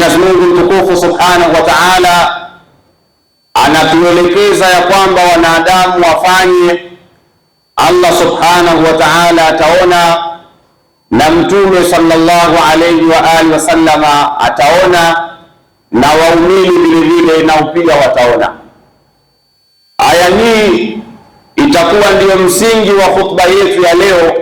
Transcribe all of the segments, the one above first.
Mwenyezi Mungu mtukufu Subhanahu wa Ta'ala anatuelekeza ya kwamba wanadamu wafanye, Allah Subhanahu wa Ta'ala ataona, na Mtume sallallahu alayhi wa alihi wasallama ataona, na waumini vile vile nao pia wataona. Aya hii itakuwa ndiyo msingi wa khutba yetu ya leo,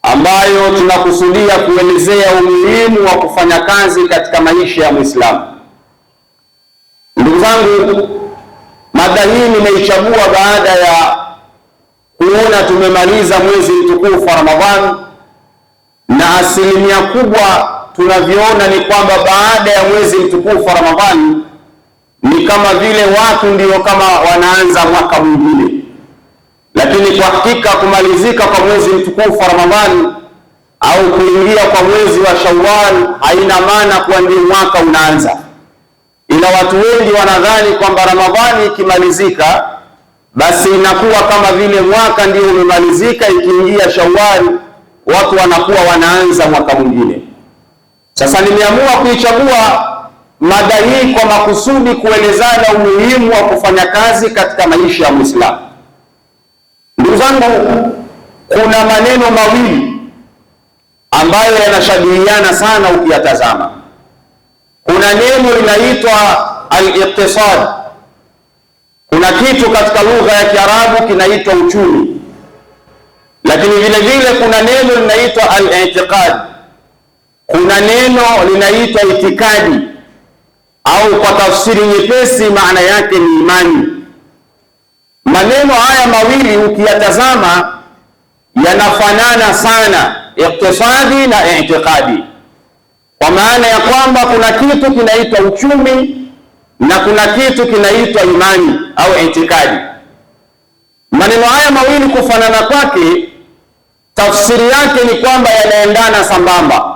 ambayo tunakusudia kuelezea umuhimu wa kufanya kazi katika maisha ya Muislamu. Ndugu zangu, mada hii nimeichagua baada ya kuona tumemaliza mwezi mtukufu wa Ramadhani, na asilimia kubwa tunavyoona ni kwamba baada ya mwezi mtukufu wa Ramadhani ni kama vile watu ndio kama wanaanza mwaka mwingine. Lakini kwa hakika kumalizika kwa mwezi mtukufu wa Ramadhani au kuingia kwa mwezi wa Shawwal haina maana kuwa ndio mwaka unaanza, ila watu wengi wanadhani kwamba Ramadhani ikimalizika basi inakuwa kama vile mwaka ndio umemalizika, ikiingia Shawwal watu wanakuwa wanaanza mwaka mwingine. Sasa nimeamua kuichagua mada hii kwa makusudi kuelezana umuhimu wa kufanya kazi katika maisha ya Muislamu. Ndugu zangu, kuna maneno mawili ambayo yanashabihiana sana ukiyatazama. Kuna neno linaitwa al-iqtisad. Kuna kitu katika lugha ya Kiarabu kinaitwa uchumi, lakini vile vile kuna neno linaitwa al-i'tiqad. Kuna neno linaitwa itikadi, au kwa tafsiri nyepesi maana yake ni imani. Maneno haya mawili ukiyatazama yanafanana sana, iktisadi na i'tiqadi, kwa maana ya kwamba kuna kitu kinaitwa uchumi na kuna kitu kinaitwa imani au itikadi. Maneno haya mawili kufanana kwake, tafsiri yake ni kwamba yanaendana sambamba.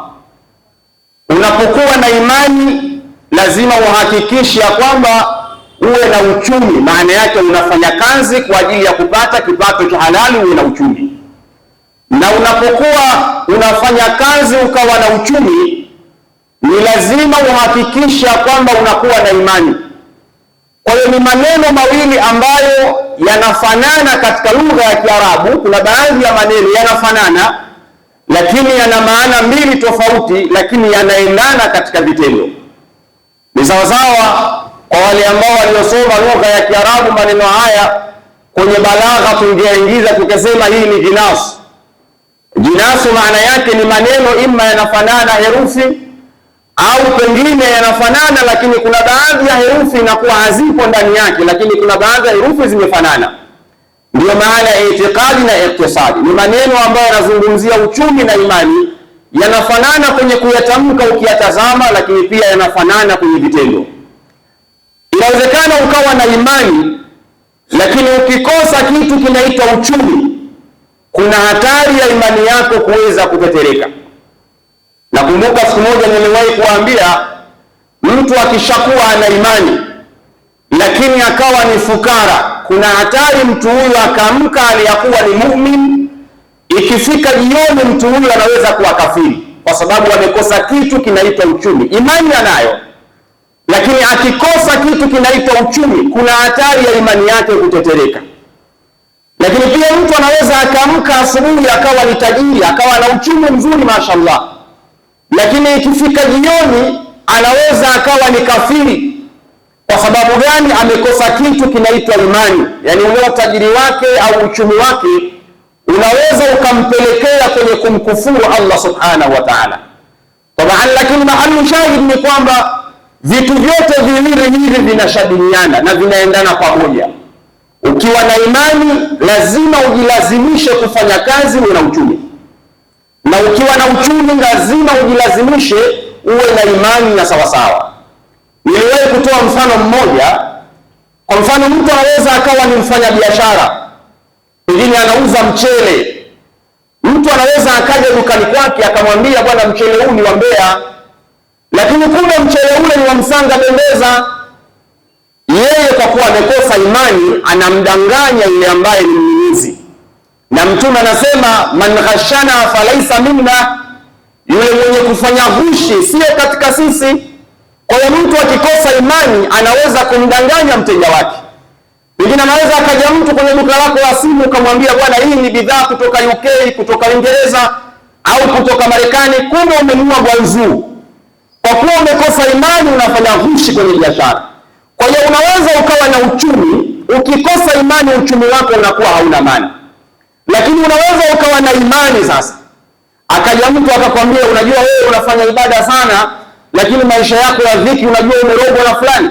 Unapokuwa na imani lazima uhakikishe ya kwamba uwe na uchumi, maana yake unafanya kazi kwa ajili ya kupata kipato cha halali, uwe na uchumi. Na unapokuwa unafanya kazi ukawa na uchumi, ni lazima uhakikishe kwamba unakuwa na imani. Kwa hiyo ni maneno mawili ambayo yanafanana katika lugha ya Kiarabu. Kuna baadhi ya maneno yanafanana lakini yana maana mbili tofauti, lakini yanaendana katika vitendo. Ni sawasawa kwa wale ambao waliosoma lugha ya Kiarabu, maneno haya kwenye balagha tungeingiza tukasema hii ni jinasu. Jinasu maana yake ni maneno ima yanafanana herufi au pengine yanafanana, lakini kuna baadhi ya herufi inakuwa hazipo ndani yake, lakini kuna baadhi ya herufi zimefanana. Ndio maana ya itikadi na iktisadi. Ni maneno ambayo yanazungumzia uchumi na imani, yanafanana kwenye kuyatamka ukiyatazama, lakini pia yanafanana kwenye vitendo. Inawezekana ukawa na imani lakini ukikosa kitu kinaitwa uchumi, kuna hatari ya imani yako kuweza kutetereka. Nakumbuka siku moja niliwahi kuambia, mtu akishakuwa ana imani lakini akawa ni fukara, kuna hatari mtu huyo akaamka aliyakuwa ni muumini, ikifika jioni mtu huyo anaweza kuwa kafiri, kwa sababu amekosa kitu kinaitwa uchumi. Imani anayo, lakini akikosa kitu kinaitwa uchumi, kuna hatari ya imani yake kutetereka. Lakini pia mtu anaweza akaamka asubuhi akawa ni tajiri, akawa na uchumi mzuri mashallah, lakini ikifika jioni anaweza akawa ni kafiri. Kwa sababu gani? Amekosa kitu kinaitwa imani. Yani ule utajiri wake au uchumi wake unaweza ukampelekea kwenye kumkufuru Allah subhanahu wa ta'ala. Tabaan, lakini mahali shahid ni kwamba vitu vyote viwili hivi vinashabihiana na vinaendana pamoja. Ukiwa na imani lazima ujilazimishe kufanya kazi uwe na uchumi, na ukiwa na uchumi lazima ujilazimishe uwe na imani na sawasawa. Niliwahi kutoa mfano mmoja. Kwa mfano, mtu anaweza akawa ni mfanya biashara, pengine anauza mchele. Mtu anaweza akaja dukani kwake akamwambia, bwana, mchele huu ni wa Mbeya, lakini kumbe mchele ule ni wa Msanga Bembeza. Yeye kwa kuwa amekosa imani anamdanganya yule ambaye ni mnunuzi, na Mtume anasema man ghashana falaisa minna, yule mwenye kufanya ghushi sio katika sisi. Kwa hiyo mtu akikosa imani anaweza kumdanganya mteja wake. Pengine anaweza akaja mtu kwenye duka lako la simu ukamwambia, bwana, hii ni bidhaa kutoka UK, kutoka Uingereza au kutoka Marekani, kumbe umenunua Guangzhou. Kwa kuwa umekosa imani unafanya ghushi kwenye biashara. Kwa hiyo unaweza ukawa na uchumi, ukikosa imani uchumi wako unakuwa hauna maana. Lakini unaweza ukawa na imani sasa. Akaja mtu akakwambia, unajua wewe unafanya ibada sana, lakini maisha yako ya dhiki, unajua umerogwa na fulani.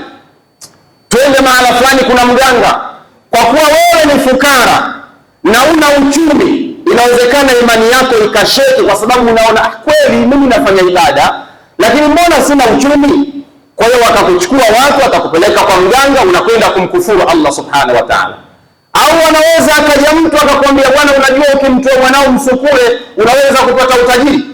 Twende mahala fulani kuna mganga. Kwa kuwa wewe ni fukara na una uchumi, inawezekana imani yako ikasheke kwa sababu unaona kweli mimi nafanya ibada, lakini mbona sina uchumi? Kwa hiyo wakakuchukua watu wakakupeleka kwa mganga, unakwenda kumkufuru Allah subhanahu wa ta'ala. Au anaweza akaja mtu akakwambia, bwana, unajua ukimtoa mwanao msukule unaweza kupata utajiri.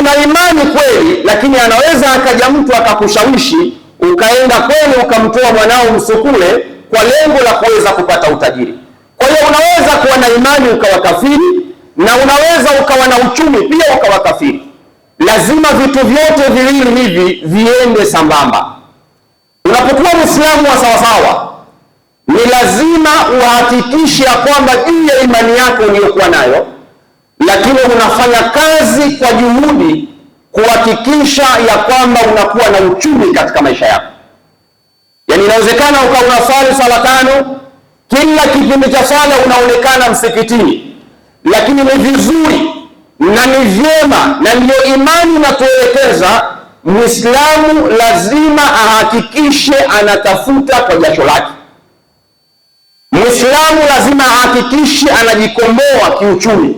Una imani kweli, lakini anaweza akaja mtu akakushawishi ukaenda kweli ukamtoa mwanao msukule kwa lengo la kuweza kupata utajiri. Kwa hiyo unaweza kuwa na imani ukawa kafiri, na unaweza ukawa na uchumi pia ukawa kafiri. Lazima vitu vyote viwili hivi viende sambamba. Unapokuwa Muislamu wa sawasawa, ni lazima uhakikishe ya kwamba juu ya imani yako uliyokuwa nayo, lakini unafanya kazi kwa juhudi kuhakikisha ya kwamba unakuwa na uchumi katika maisha yako. Yaani inawezekana ukawa unaswali sala 5, kila kipindi cha sala unaonekana msikitini, lakini ni vizuri na ni vyema, na ndio imani inatuelekeza Muislamu lazima ahakikishe anatafuta kwa jasho lake. Muislamu lazima ahakikishe anajikomboa kiuchumi.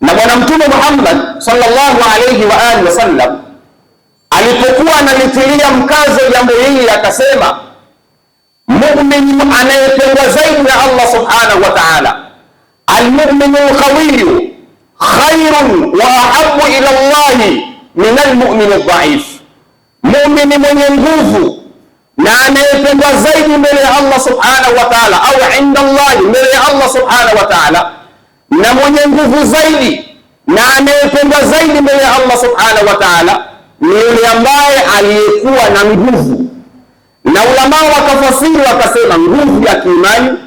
Na Bwana Mtume Muhammad sallallahu alayhi wa alihi wasallam alipokuwa analitilia mkazo jambo hili akasema, mu'min anayependwa zaidi na Allah subhanahu wa ta'ala, al-mu'minu al-qawiyyu khairun wa ahabbu ila Allah min al-mu'min al-dha'if. Mu'min mwenye nguvu na anayependwa zaidi mbele ya Allah subhanahu wa ta'ala, au inda Allah, mbele ya Allah subhanahu wa ta'ala, na mwenye nguvu zaidi na anayependwa zaidi mbele ya Allah subhanahu wa ta'ala ni yule ambaye aliyekuwa na nguvu. Na ulama wakafasiri wakasema, nguvu ya kiimani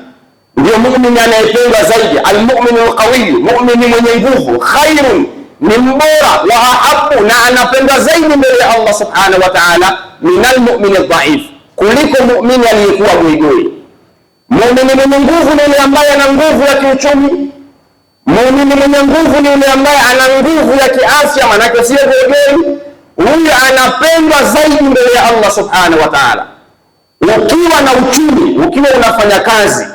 ndio muumini anayependwa zaidi, almu'minu alqawiyyu, muumini mwenye nguvu, khairun, ni mbora, wa ahabbu, na anapendwa zaidi mbele ya Allah subhanahu wa ta'ala min almu'min aldha'if, kuliko muumini aliyekuwa goigoi. Muumini mwenye nguvu ni yule ambaye ana nguvu ya kiuchumi. Muumini mwenye nguvu ni yule ambaye ana nguvu ya kiafya, manake sio goigoi. Huyu anapendwa zaidi mbele ya Allah subhanahu wa ta'ala. Ukiwa na uchumi, ukiwa unafanya kazi,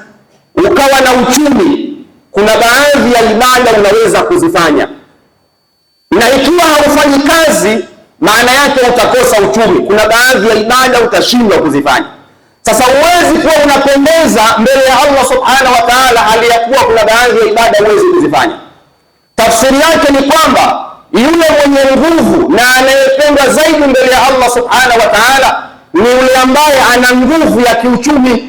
ukawa na uchumi, kuna baadhi ya ibada unaweza kuzifanya, na ikiwa haufanyi kazi, maana yake utakosa uchumi. Kuna baadhi ya ibada utashindwa kuzifanya. Sasa huwezi kuwa unapendeza mbele ya Allah subhanahu wa ta'ala hali ya kuwa kuna baadhi ya ibada huwezi kuzifanya. Tafsiri yake ni kwamba yule mwenye nguvu na anayependwa zaidi mbele ya Allah subhanahu wa ta'ala ni yule ambaye ana nguvu ya kiuchumi.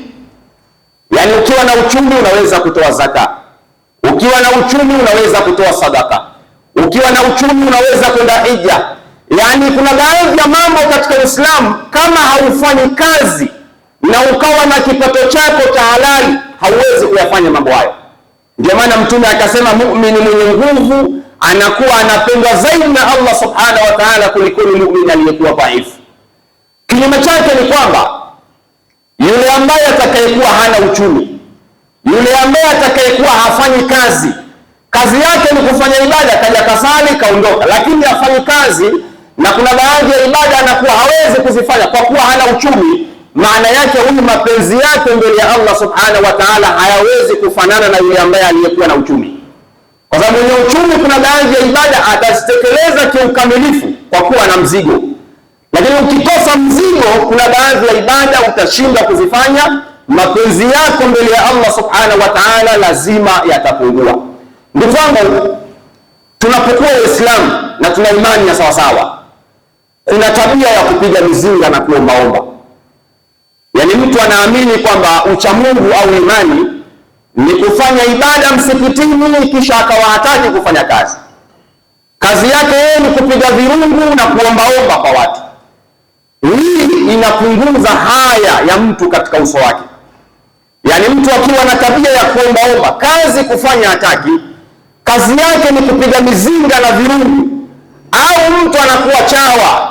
Yani ukiwa na uchumi unaweza kutoa zaka, ukiwa na uchumi unaweza kutoa sadaka, ukiwa na uchumi unaweza kwenda hija. Yani kuna baadhi ya mambo katika Uislamu kama haufanyi kazi na ukawa na kipato chako cha halali hauwezi kuyafanya mambo hayo. Ndio maana Mtume akasema, muumini mwenye nguvu anakuwa anapendwa zaidi na Allah subhanahu wa ta'ala kuliko muumini aliyekuwa dhaifu. Kinyume chake ni kwamba yule ambaye atakayekuwa hana uchumi, yule ambaye atakayekuwa hafanyi kazi, kazi yake ni kufanya ibada, kaja kasali kaondoka, lakini hafanyi kazi, na kuna baadhi ya ibada anakuwa hawezi kuzifanya kwa kuwa hana uchumi, maana yake huyu mapenzi yake mbele ya Allah subhanahu wa ta'ala hayawezi kufanana na yule ambaye aliyekuwa na uchumi. Kwa sababu mwenye uchumi kuna baadhi ya ibada atazitekeleza kiukamilifu kwa kuwa na mzigo, lakini ukikosa mzigo kuna baadhi ya ibada utashindwa kuzifanya. Mapenzi yako mbele ya Allah subhanahu wa ta'ala lazima yatapungua. Ndugu zangu, tunapokuwa Waislamu na tuna imani ya sawasawa, kuna tabia ya kupiga mizinga na kuombaomba. Yani mtu anaamini kwamba uchamungu au imani ni kufanya ibada msikitini kisha akawa hataki kufanya kazi. Kazi yake yeye ni kupiga virungu na kuombaomba kwa watu. Hii inapunguza haya ya mtu katika uso wake. Yaani mtu akiwa na tabia ya kuombaomba, kazi kufanya hataki, kazi yake ni kupiga mizinga na virungu, au mtu anakuwa chawa,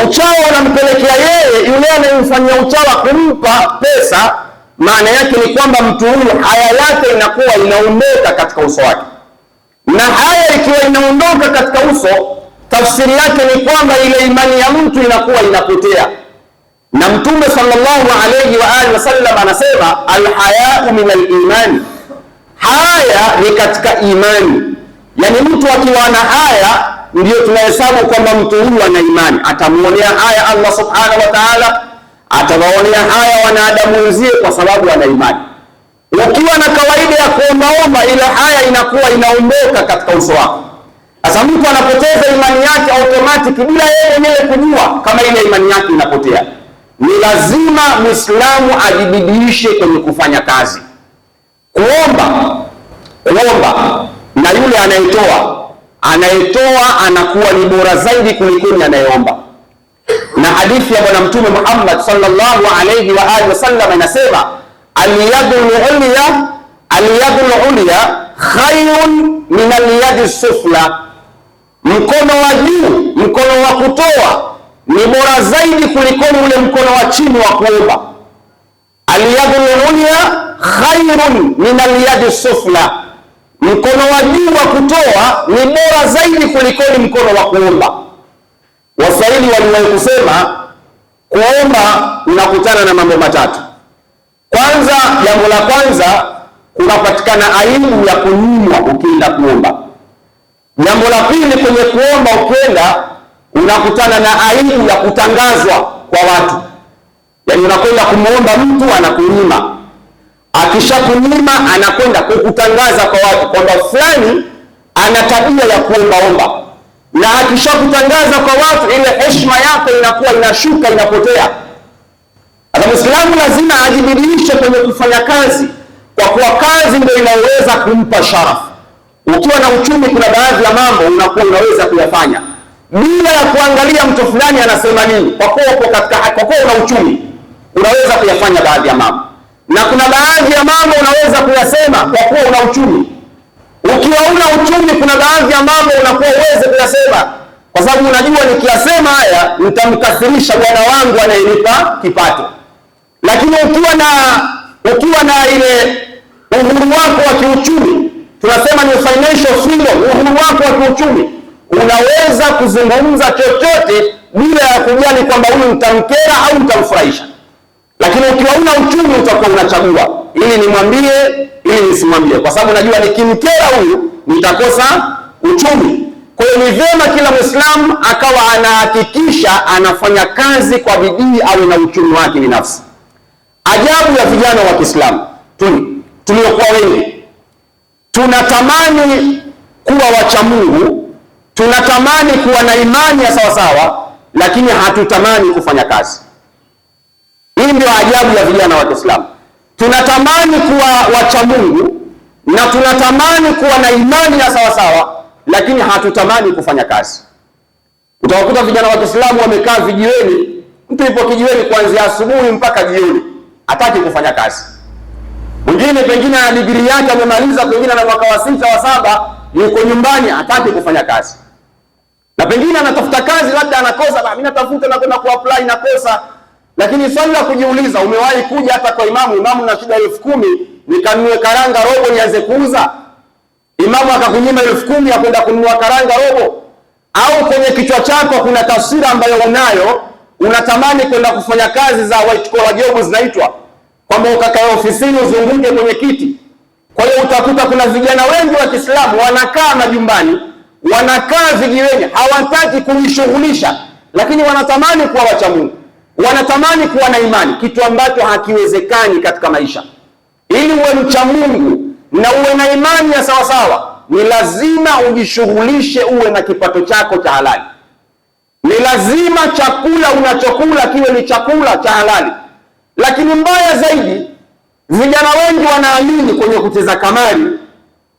uchawa unampelekea yeye yule anayemfanyia uchawa kumpa pesa, maana yake ni kwamba mtu huyu haya yake inakuwa inaondoka katika uso wake, na haya ikiwa inaondoka katika uso, tafsiri yake ni kwamba ile imani ya mtu inakuwa inapotea. Na Mtume sallallahu alayhi wa alihi wasallam anasema alhayau min alimani, haya ni katika imani. Yani mtu akiwa na haya ndio tunahesabu kwamba mtu huyu ana imani. Atamuonea haya Allah subhanahu wa ta'ala, atawaonea haya wanadamu wenzie kwa sababu ana imani. Ukiwa na kawaida ya kuombaomba, ile haya inakuwa inaondoka katika uso wako. Sasa mtu anapoteza imani yake automatic bila yeye mwenyewe kujua kama ile imani yake inapotea. Ni lazima Muislamu ajibidiishe kwenye kufanya kazi, kuomba na yule anayetoa anakuwa ni bora zaidi kuliko anayeomba. Na hadithi ya Bwana Mtume Muhammad sallallahu alayhi wa alihi wasallam inasema al-yadul ulya khayrun min al-yadi sufla, mkono wa juu, mkono wa kutoa ni bora zaidi kuliko ule mkono wa chini wa kuomba. Al-yadul ulya khayrun min al-yadi sufla, mkono wa juu wa kutoa ni bora zaidi kuliko mkono wa kuomba. Waswahili waliwahi kusema kuomba unakutana na mambo matatu. Kwanza, jambo la kwanza, kunapatikana aibu ya kunyimwa ukienda kuomba. Jambo la pili, kwenye kuomba ukienda unakutana na aibu ya kutangazwa kwa watu. Yaani unakwenda kumuomba mtu anakunyima, akishakunyima anakwenda kukutangaza kwa watu kwamba fulani ana tabia ya kuombaomba, na akishakutangaza kwa watu ile heshima yako inakuwa inashuka, inapotea. Sasa Muislamu lazima ajibidiishe kwenye kufanya kazi, kwa kuwa kazi ndio inaweza kumpa sharafu. Ukiwa na uchumi, kuna baadhi ya mambo unakuwa unaweza kuyafanya bila ya kuangalia mtu fulani anasema nini. Kwa kuwa una uchumi unaweza kuyafanya baadhi ya mambo, na kuna baadhi ya mambo unaweza kuyasema kwa kuwa una uchumi. Ukiwa una uchumi, kuna baadhi ya mambo unakuwa uweze kuyasema kwa sababu unajua nikiyasema haya nitamkathirisha bwana wangu anayenipa kipato. Lakini ukiwa na ile uhuru wako wa kiuchumi, tunasema ni financial freedom, uhuru wako wa kiuchumi, unaweza kuzungumza chochote bila ya kujali kwamba huyu mtamkera au mtamfurahisha. Lakini ukiwa una uchumi utakuwa unachagua, ili nimwambie, ili nisimwambie, kwa sababu najua nikimkera huyu nitakosa uchumi. Kwa hiyo ni vyema kila Muislamu akawa anahakikisha anafanya kazi kwa bidii, awe na uchumi wake binafsi. Ajabu ya vijana wa Kiislamu tuliokuwa wengi, tunatamani kuwa wacha Mungu, tunatamani kuwa na imani ya sawasawa, lakini hatutamani kufanya kazi. Hii ndio ajabu ya vijana wa Kiislamu. Tunatamani kuwa wacha Mungu na tunatamani kuwa na imani ya sawasawa, lakini hatutamani kufanya kazi. Utawakuta vijana wa Kiislamu wamekaa vijiweni, mtu yupo kijiweni kuanzia asubuhi mpaka jioni, hataki kufanya kazi. Mwingine pengine ana degree yake amemaliza, pengine na mwaka wa 6 wa 7, yuko nyumbani, hataki kufanya kazi. Na pengine anatafuta kazi, labda anakosa, mimi natafuta na kwenda kuapply nakosa. Lakini swali la kujiuliza, umewahi kuja hata kwa imamu na shida 10,000 nikanunue karanga robo nianze kuuza? Imamu akakunyima 10,000 ya kwenda kununua karanga robo? Au kwenye kichwa chako kuna taswira ambayo unatamani kwenda kufanya kazi za white collar jobs zinaitwa, kwamba ukakae ofisini uzunguke kwenye kiti? Kwa hiyo utakuta kuna vijana wengi wa Kiislamu wanakaa majumbani, wanakaa vijiweni, hawataki kujishughulisha, lakini wanatamani kuwa wacha Mungu, wanatamani kuwa na imani, kitu ambacho hakiwezekani katika maisha. Ili uwe mcha Mungu na uwe na imani ya sawasawa, ni lazima ujishughulishe, uwe na kipato chako cha halali. Ni lazima chakula unachokula kiwe ni chakula cha halali. Lakini mbaya zaidi, vijana wengi wanaamini kwenye kucheza kamari,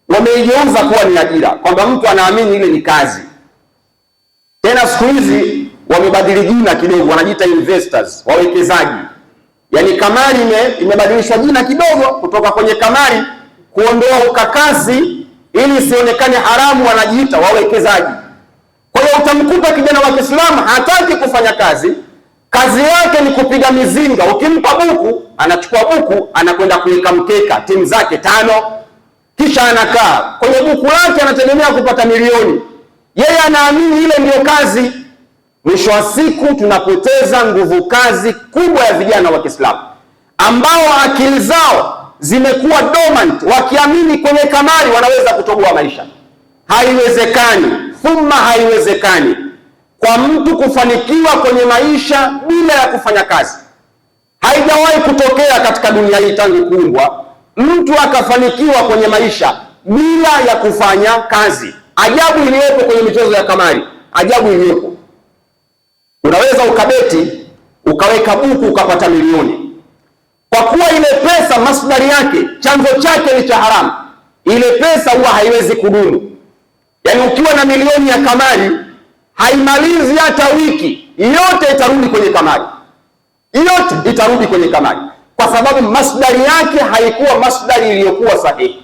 wameigeuza kuwa ni ajira, kwamba mtu anaamini ile ni kazi. Tena siku hizi wamebadili jina kidogo, wanajiita investors, wawekezaji. Yani kamari imebadilishwa jina kidogo kutoka kwenye kamari, kuondoa ukakasi ili isionekane haramu, wanajiita wawekezaji. Kwa hiyo utamkuta kijana wa Kiislamu hataki kufanya kazi, kazi yake ni kupiga mizinga. Ukimpa buku, anachukua buku, anakwenda kuweka mkeka, timu zake 5, kisha anakaa kwenye buku lake, anategemea kupata milioni. Yeye anaamini ile ndio kazi. Mwisho wa siku tunapoteza nguvu kazi kubwa ya vijana wa Kiislamu ambao akili zao zimekuwa dormant, wakiamini kwenye kamari wanaweza kutoboa maisha. Haiwezekani, thumma haiwezekani kwa mtu kufanikiwa kwenye maisha bila ya kufanya kazi. Haijawahi kutokea katika dunia hii tangu kuumbwa mtu akafanikiwa kwenye maisha bila ya kufanya kazi. Ajabu iliyopo kwenye michezo ya kamari, ajabu iliyopo. Unaweza ukabeti, ukaweka buku, ukapata milioni. Kwa kuwa ile pesa masdari yake, chanzo chake ni cha haramu, ile pesa huwa haiwezi kudumu. Yaani ukiwa na milioni ya kamari, haimalizi hata wiki, yote itarudi kwenye kamari. Yote itarudi kwenye kamari. Kwa sababu masdari yake haikuwa masdari iliyokuwa sahihi.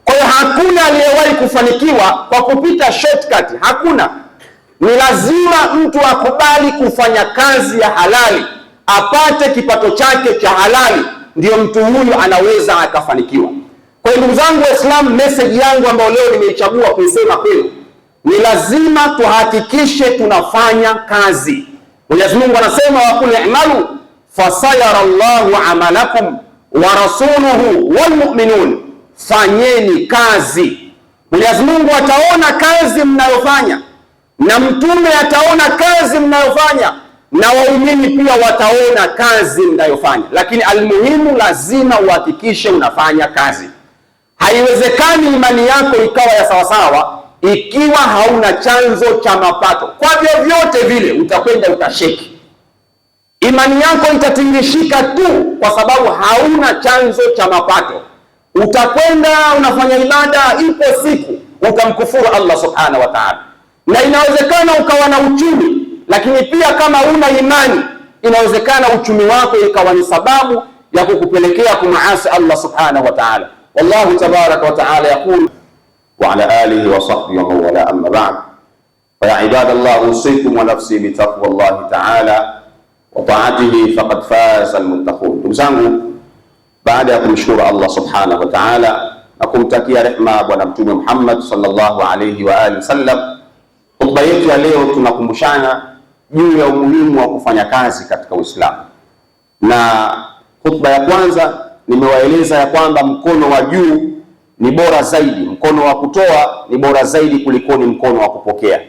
Kwa hiyo hakuna aliyewahi kufanikiwa kwa kupita shortcut, hakuna. Ni lazima mtu akubali kufanya kazi ya halali, apate kipato chake cha halali, ndio mtu huyu anaweza akafanikiwa. Kwa hiyo ndugu zangu Waislamu, message yangu ambayo leo nimeichagua kuisema kwenu, ni lazima tuhakikishe tunafanya kazi. Mwenyezi Mungu anasema waqul i'malu fasayara Allahu amalakum wa rasuluhu wal mu'minun, fanyeni kazi. Mwenyezi Mungu ataona kazi mnayofanya, na mtume ataona kazi mnayofanya, na waumini pia wataona kazi mnayofanya. Lakini almuhimu, lazima uhakikishe unafanya kazi. Haiwezekani imani yako ikawa ya sawasawa ikiwa hauna chanzo cha mapato. Kwa vyovyote vile utakwenda utasheki. Imani yako itatingishika tu kwa sababu hauna chanzo cha mapato. Utakwenda unafanya ibada, ipo siku utamkufuru Allah subhanahu wa ta'ala. Na inawezekana ukawa na uchumi, lakini pia kama una imani, inawezekana uchumi wako ikawa ni sababu ya kukupelekea kumaasi Allah subhanahu wa ta'ala. Wallahu tabaraka wa ta'ala yaqul wa ala alihi wa sahbihi wa man wala, amma ba'd. Fa ya ibadallah, usikum wa nafsi bi taqwallahi ta'ala wa ta'atihi faqad faza almuttaqun. Ndugu zangu, baada ya kumshukuru Allah subhanahu wa ta'ala na kumtakia rehma bwana mtume Muhammad sallallahu alayhi wa alihi wasallam, hotuba yetu ya leo tunakumbushana juu ya umuhimu wa kufanya kazi katika Uislamu. Na hotuba ya kwanza nimewaeleza ya kwamba mkono wa juu ni bora zaidi, mkono wa kutoa ni bora zaidi kulikoni mkono wa kupokea.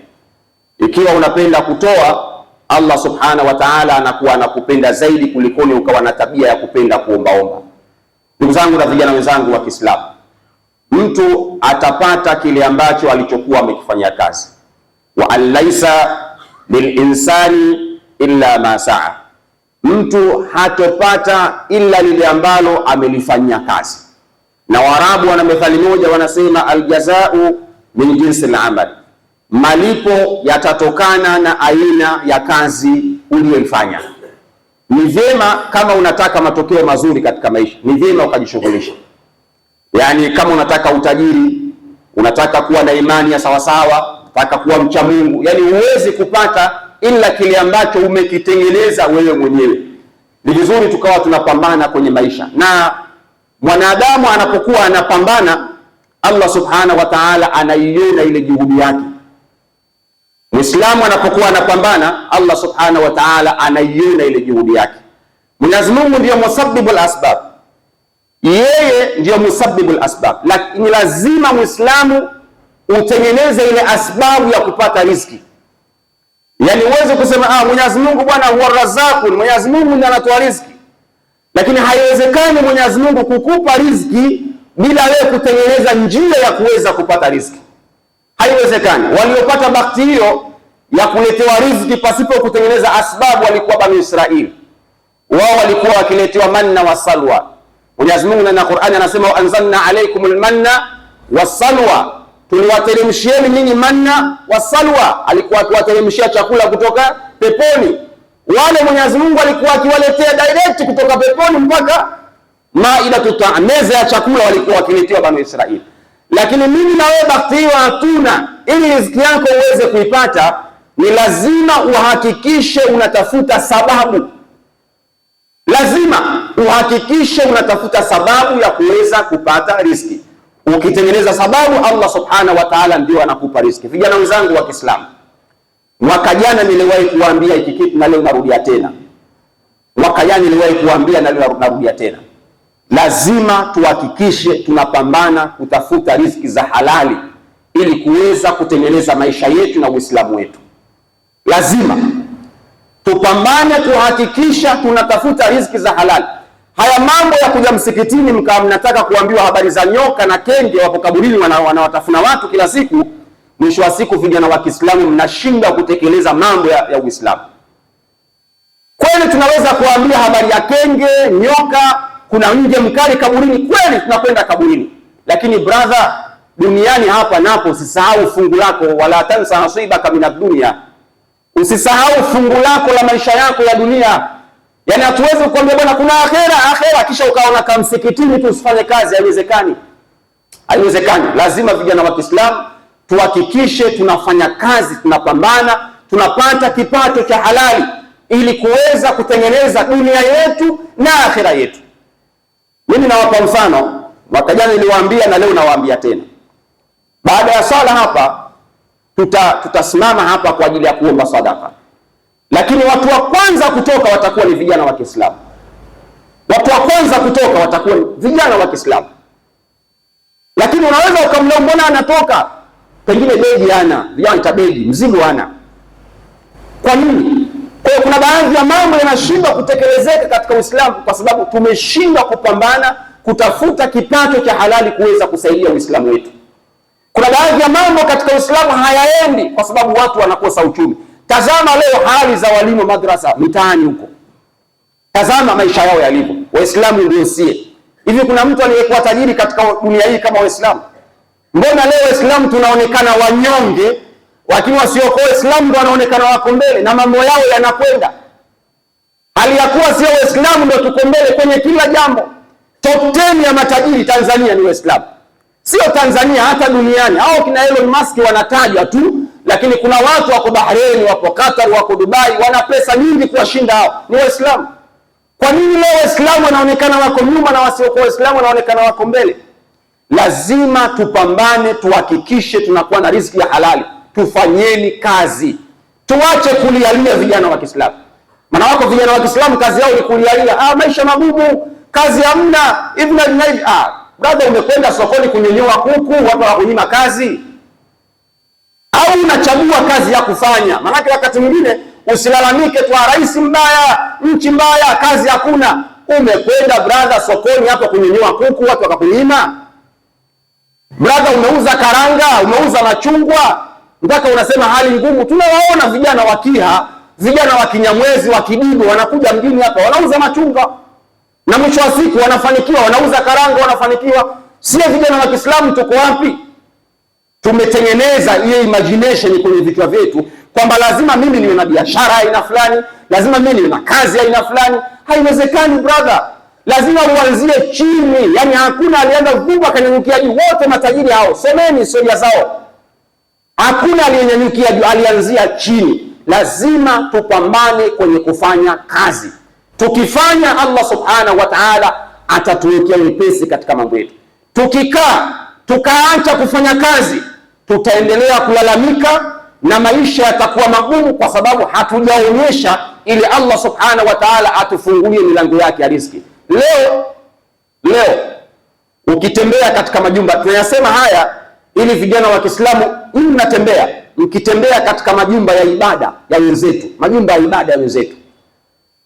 Ikiwa unapenda kutoa, Allah subhanahu wa ta'ala anakuwa anakupenda zaidi kulikoni ukawa na tabia ya kupenda kuombaomba. Ndugu zangu na vijana wenzangu wa Kiislamu, mtu atapata kile ambacho alichokuwa amekifanyia kazi. Wa alaisa lilinsani illa ma saa, mtu hatopata illa lile ambalo amelifanyia kazi. Na Waarabu wana methali moja, wanasema aljazau min jinsi al-amal, malipo yatatokana na aina ya kazi uliyoifanya. Ni vyema kama unataka matokeo mazuri katika maisha, ni vyema ukajishughulisha. Yani kama unataka utajiri, unataka kuwa na imani ya sawasawa, unataka kuwa mcha Mungu, yani huwezi kupata ila kile ambacho umekitengeneza wewe mwenyewe. Ni vizuri tukawa tunapambana kwenye maisha, na mwanadamu anapokuwa anapambana, Allah subhanahu wa ta'ala anaiona ile juhudi yake. Muislamu anapokuwa anapambana, Allah subhanahu wa ta'ala anaiona ile juhudi yake. Mwenyezi Mungu ndiyo musabbibul asbab, yeye ndiyo musabbibul asbab, lakini lazima Muislamu utengeneze ile asbabu ya kupata riziki. Yani uweze kusema Mwenyezi Mungu bwana huwa Razzaqun, Mwenyezi Mungu ndiye anatoa riziki. Lakini haiwezekani Mwenyezi Mungu kukupa riziki bila wewe kutengeneza njia ya kuweza kupata riziki. Haiwezekani. Waliopata bahati hiyo ya kuletewa riziki pasipo kutengeneza asbabu walikuwa Bani Israili. Wao walikuwa wakiletewa manna wa salwa. Mwenyezi Mungu ndani ya Qur'ani anasema anzalna alaykumul manna wasalwa, tuliwateremshieni ninyi manna wasalwa. Alikuwa akiwateremshia chakula kutoka peponi. Wale Mwenyezi Mungu alikuwa akiwaletea direct kutoka peponi mpaka Maidatul Taam, meza ya chakula walikuwa wakiletewa Bani Israeli. Lakini mimi na wewe bahati hiyo hatuna. Ili riziki yako uweze kuipata, ni lazima uhakikishe unatafuta sababu. Lazima uhakikishe unatafuta sababu ya kuweza kupata riziki. Ukitengeneza sababu, Allah subhanahu wa ta'ala ndio anakupa riziki. Vijana wenzangu wa Kiislamu, mwaka jana niliwahi kuambia hiki kitu na leo narudia tena. Mwaka jana niliwahi kuambia na leo narudia tena. Lazima tuhakikishe tunapambana kutafuta riziki za halali ili kuweza kutengeneza maisha yetu na Uislamu wetu. Lazima tupambane kuhakikisha tunatafuta riziki za halali. Haya mambo ya kuja msikitini mnataka kuambiwa habari za nyoka na kenge wapo kaburini wanawatafuna watu kila siku, mwisho wa siku vijana wa Kiislamu mnashinda kutekeleza mambo ya Uislamu. Kweli tunaweza kuambia habari ya kenge, nyoka, kuna nje mkali kaburini, kweli tunakwenda kaburini. Lakini brother, duniani hapa napo usisahau fungu lako, wala tansa nasibaka minad dunya. Usisahau fungu lako la maisha yako ya dunia. Yaani hatuwezi kukwambia bwana kuna akhera kisha ukaona kama msikitini tu usifanye kazi. Haiwezekani. Haiwezekani. Lazima vijana wa Kiislamu tuhakikishe tunafanya kazi, tunapambana, tunapata kipato cha halali ili kuweza kutengeneza dunia yetu na akhera yetu. Mimi nawapa mfano, mwaka jana niliwaambia na leo nawaambia tena. Baada ya sala hapa tutasimama hapa kwa ajili ya kuomba sadaka. Lakini watu wa kwanza kutoka watakuwa ni vijana wa Kiislamu. Watu wa kwanza kutoka watakuwa ni vijana wa Kiislamu. Lakini unaweza ukamlea mbona anatoka? Pengine begi hana, vijana begi, mzigo hana. Kwa nini? Kwa hiyo kuna baadhi ya mambo yanashindwa kutekelezeka katika Uislamu kwa sababu tumeshindwa kupambana kutafuta kipato cha halali kuweza kusaidia Uislamu wetu. Kuna baadhi ya mambo katika Uislamu hayaendi kwa sababu watu wanakosa uchumi. Tazama leo hali za walimu madrasa mitaani huko. Tazama maisha yao yalivyo. Waislamu ndio sie. Hivi kuna mtu aliyekuwa tajiri katika dunia hii kama Waislamu? Mbona leo Waislamu tunaonekana wanyonge, lakini wasiokuwa Waislamu ndio wanaonekana wako mbele na mambo yao yanakwenda? Hali ya kuwa sio Waislamu ndio tuko mbele kwenye kila jambo. Top 10 ya matajiri Tanzania ni Waislamu. Sio Tanzania, hata duniani. Hao kina Elon Musk wanatajwa tu, lakini kuna watu wako Bahrain, wako Qatar, wako Dubai, wana pesa nyingi kuwashinda hao. Ni Waislamu. Kwa nini leo Waislamu wanaonekana wako nyuma na wasiokuwa Waislamu wanaonekana wako mbele? Lazima tupambane, tuhakikishe tunakuwa na riziki ya halali. Tufanyeni kazi. Tuache kulialia vijana wa Kiislamu. Maana wako vijana wa Kiislamu kazi yao ni kulialia, maisha magumu, kazi hamna, hivi na hivi. Brother, umekwenda sokoni kunyonyoa kuku, watu wakunyima kazi? Au unachagua kazi ya kufanya? Maana wakati mwingine usilalamike tu rais mbaya, nchi mbaya, kazi hakuna. Umekwenda brother sokoni hapa kunyonyoa kuku, watu wakakunyima? Brother, umeuza karanga, umeuza machungwa, mpaka unasema hali ngumu. Tunawaona vijana wa Kiha, vijana wa Kinyamwezi, wa Kidigo wanakuja mjini hapa wanauza machungwa. Na mwisho wa siku wanafanikiwa, wanauza karanga, wanafanikiwa. Sio vijana wa Kiislamu tuko wapi? Tumetengeneza hiyo imagination kwenye vichwa vyetu kwamba lazima mimi niwe na biashara aina fulani, lazima mimi niwe na kazi aina fulani. Haiwezekani brother. Lazima uanzie chini. Yaani hakuna alianza kubwa akanyanyukia juu. Wote matajiri hao, someni historia zao. Hakuna aliyenyanyukia juu, alianzia chini. Lazima tupambane kwenye kufanya kazi. Tukifanya, Allah subhanahu wa ta'ala atatuwekea wepesi katika mambo yetu. Tukikaa tukaacha kufanya kazi, tutaendelea kulalamika na maisha yatakuwa magumu kwa sababu hatujaonyesha ili Allah subhanahu wa ta'ala atufungulie milango yake ya riziki. Leo ukitembea katika majumba, tunayasema haya ili vijana wa Kiislamu mnatembea, mkitembea katika majumba ya ibada ya wenzetu, majumba ya ibada ya wenzetu,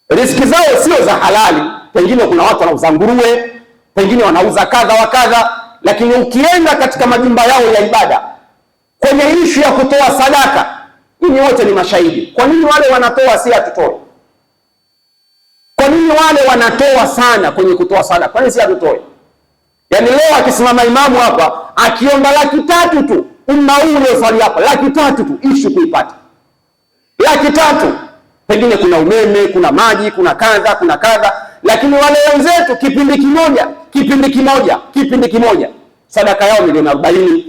riziki zao sio za halali. Pengine kuna watu wanauza nguruwe, pengine wanauza kadha wa kadha, lakini ukienda katika majumba yao ya ibada kwenye ishu ya kutoa sadaka, ninyi wote ni mashahidi. Kwa nini wale wanatoa si hatutoe? Kwa nini wale wanatoa sana kwenye kutoa sadaka, kwa nini si hatutoe? Yaani leo akisimama imamu hapa akiomba 300 tu, umma huu ulioswali hapa 300 tu, ishu kuipata 300. pengine kuna umeme, kuna maji, kuna kadha, lakini wale wenzetu kipindi kimoja sadaka yao milioni 40.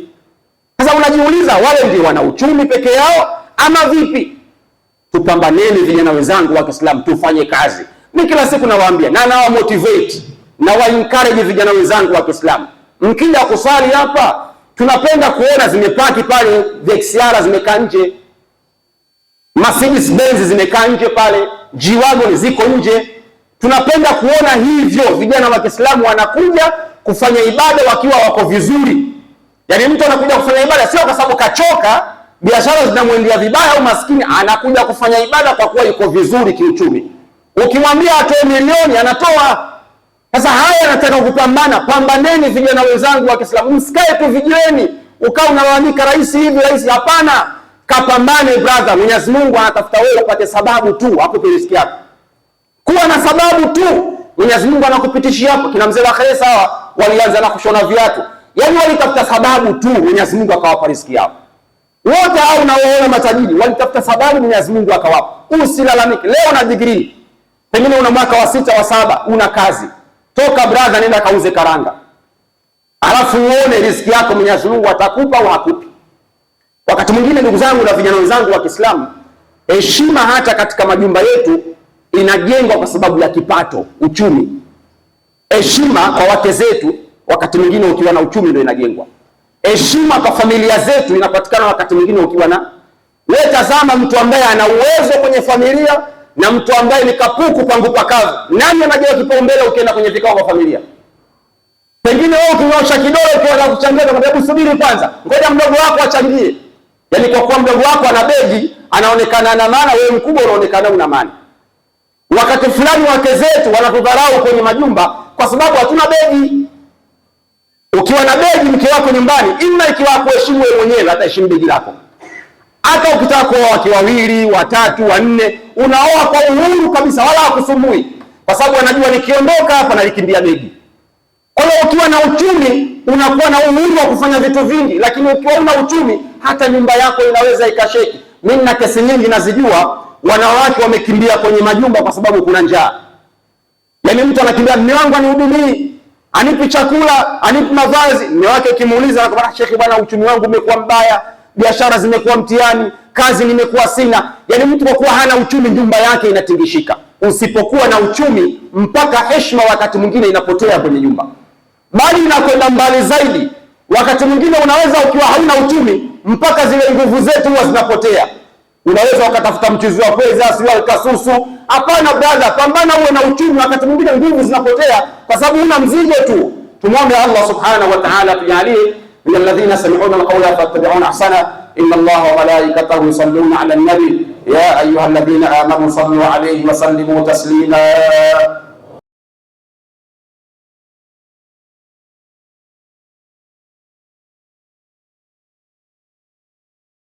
Sasa unajiuliza, wale ndio wana uchumi peke yao ama vipi? Tupambaneni vijana wenzangu wa Kiislamu, tufanye kazi. Mimi kila siku nawaambia na nawa motivate na wa encourage vijana wenzangu wa Kiislamu, mkija kusali hapa, tunapenda kuona zimepaki pale VXR zimekaa nje, Mercedes Benz zimekaa nje pale, G-Wagon ziko nje. Tunapenda kuona hivyo vijana wa Kiislamu wanakuja kufanya ibada wakiwa wako vizuri. Yaani mtu anakuja kufanya ibada sio kwa sababu kachoka, biashara zinamwendea vibaya au maskini, anakuja kufanya ibada kwa kuwa yuko vizuri kiuchumi. Ukimwambia atoe milioni anatoa. Sasa haya nataka kupambana. Pambaneni vijana wenzangu wa Kiislamu, msikae tu vijiweni ukao unalalamika rais hivi rais. Hapana, kapambane brother. Mwenyezi Mungu anatafuta wewe upate sababu tu akupe riziki yako. Kuwa na sababu tu, Mwenyezi Mungu anakupitishia hapo. Kina mzee wa Khresa hawa walianza na kushona viatu, yaani walitafuta sababu tu, Mwenyezi Mungu akawapa riziki yao. Wote hao unaoona matajiri walitafuta sababu, Mwenyezi Mungu akawapa. Usilalamike. Leo na degree, pengine una mwaka wa 6 wa 7, una kazi, toka brother, nenda kauze karanga, alafu uone riziki yako Mwenyezi Mungu atakupa au hakupi. Wakati mwingine ndugu zangu na vijana wenzangu wa Kiislamu, heshima hata katika majumba yetu inajengwa kwa sababu ya kipato, uchumi. Heshima kwa wake zetu wakati mwingine ukiwa na uchumi ndio inajengwa. Heshima kwa familia zetu inapatikana wakati mwingine ukiwa na. Wewe tazama mtu ambaye ana uwezo kwenye familia na mtu ambaye ni kapuku pangu pakavu. Nani anajiwa kipaumbele ukienda kwenye vikao vya familia? Pengine wewe ukinyosha kidole ukianza kuchangia kwa sababu subiri kwanza, ngoja mdogo wako achangie. Yaani kwa kuwa mdogo wako ana begi, anaonekana ana maana, wewe mkubwa unaonekana una maana. Wakati fulani wake zetu wanatudharau kwenye majumba kwa sababu hatuna begi. Ukiwa na begi mke wako nyumbani, ima ikiwa kuheshimu wewe mwenyewe ataheshimu begi lako. Hata ukitaka kuoa wake 2, 3, 4, unaoa kwa uhuru kabisa, wala hakusumbui, kwa sababu anajua nikiondoka hapa nalikimbia begi. Kwa hiyo ukiwa na uchumi unakuwa na uhuru wa kufanya vitu vingi, lakini ukiwa una uchumi hata nyumba yako inaweza ikasheki. Mimi na kesi nyingi nazijua, wanawake wamekimbia kwenye majumba kwa sababu kuna njaa. Yaani mtu anakimbia, mume wangu anihudumii, anipi chakula, anipi mavazi. Mume wake ukimuuliza anakwambia, Sheikh bwana, uchumi wangu umekuwa mbaya, biashara zimekuwa mtihani, kazi nimekuwa sina. Yaani mtu kwa kuwa hana uchumi nyumba yake inatingishika. Usipokuwa na uchumi mpaka heshima wakati mwingine inapotea kwenye nyumba. Bali inakwenda mbali zaidi. Wakati mwingine unaweza ukiwa hauna uchumi mpaka zile nguvu zetu huwa zinapotea. Unaweza ukatafuta mchuzi wa pweza, sio alkasusu. Hapana brother, pambana uwe na uchumi, wakati mwingine nguvu zinapotea kwa sababu una mzigo tu. Tumwombe Allah subhanahu wa ta'ala tujalie min alladhina sami'una alqawla fattabi'una ahsana. Inna Allaha wa malaikatahu yusalluna 'ala an-nabi ya ayyuhalladhina amanu sallu 'alayhi wa sallimu taslima.